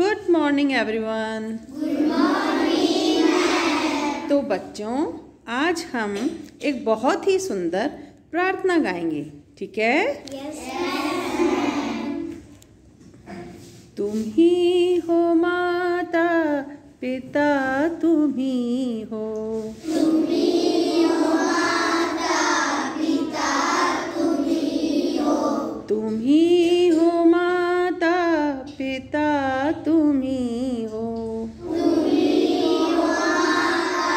Good morning everyone. Good morning. तो बच्चों, आज हम एक बहुत ही सुंदर प्रार्थना गाएंगे, ठीक है? यस। तुम ही हो माता पिता, तुम ही हो। तुम ही हो माता पिता, तुम ही हो। तुम ही हो माता पिता, तुम ही हो। तुम ही हो माता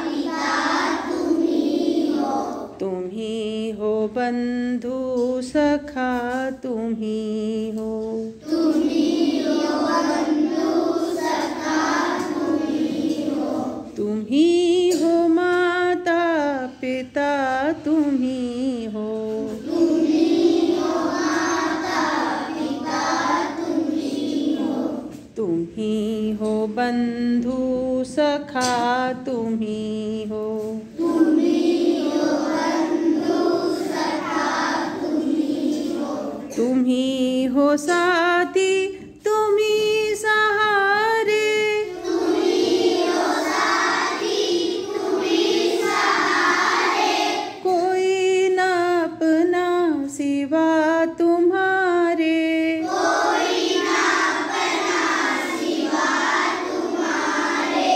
पिता, तुम ही हो। तुम ही हो बंधु सखा, तुम ही हो। तुम ही हो बंधु सखा, तुम ही हो। तुम ही हो माता पिता, तुम ही हो। तुम ही हो माता पिता, तुम ही हो। तुम ही हो बंधु सखा, तुम ही हो। तुम ही हो बंधु सखा, तुम ही हो। तुम ही हो साथी, तुम ही सहारे। तुम ही हो साथी, तुम ही सहारे। कोई न अपना सिवा तुम्हारे। कोई ना अपना सिवा तुम्हारे।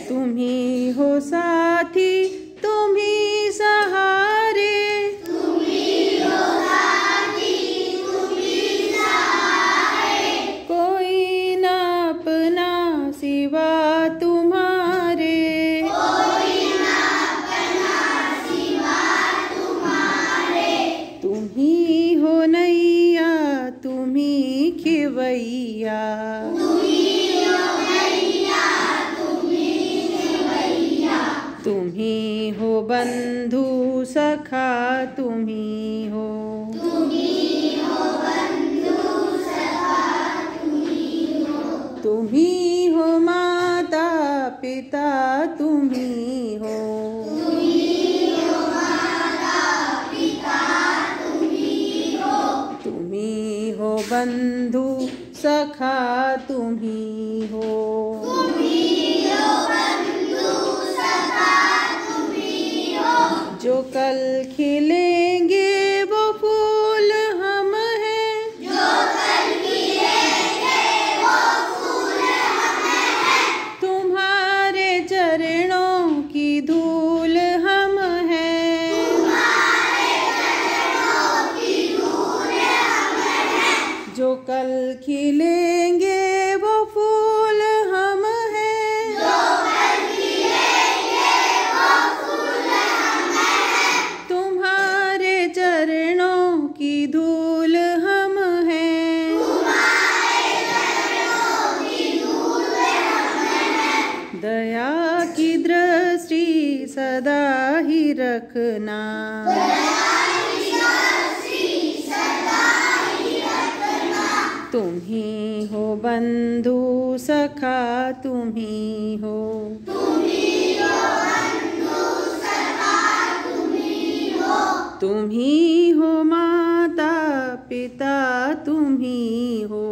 तुम ही हो साथी, तुम ही सहारे। तुम ही हो साथी, तुम ही सहारे। कोई न अपना सिवा तुम्हारे। कोई ना अपना सिवा तुम्हारे। तुम ही हो नैया, तुम ही खिवैया। तुम ही हो नैया, तुम ही खिवैया। तुम ही हो बंधु सखा, तुम ही हो। तुम ही हो बंधु सखा, तुम ही हो। तुम ही हो माता पिता, तुम ही हो। तुम ही हो माता पिता, तुम ही हो। तुम ही हो बंधु सखा, तुम ही हो। तुम ही हो बंधु सखा, तुम ही हो। जो कल खिलेंगे वो फूल हम हैं। जो कल खिलेंगे वो फूल हम हैं। तुम्हारे चरणों की धूल हम हैं। तुम्हारे चरणों की धूल हम हैं। जो कल खिलेंगे वो फूल हम हैं। जो कल खिलेंगे वो फूल हम हैं। तुम्हारे चरणों की धूल हम हैं। तुम्हारे चरणों की धूल हम हैं। दया की दृष्टि सदा ही रखना। तुम ही हो बंधु सखा, तुम ही हो। तुम ही हो बंधु सखा, तुम ही हो। तुम ही हो माता पिता, तुम ही हो।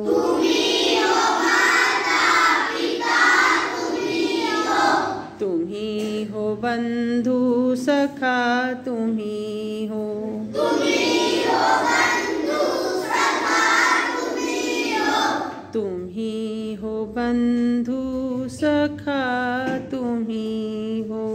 तुम ही हो माता पिता, तुम ही हो। तुम ही हो बंधु सखा, तुम ही हो। तुम ही हो बंधु सखा, तुम ही हो। तुम ही हो बंधु सखा, तुम ही हो।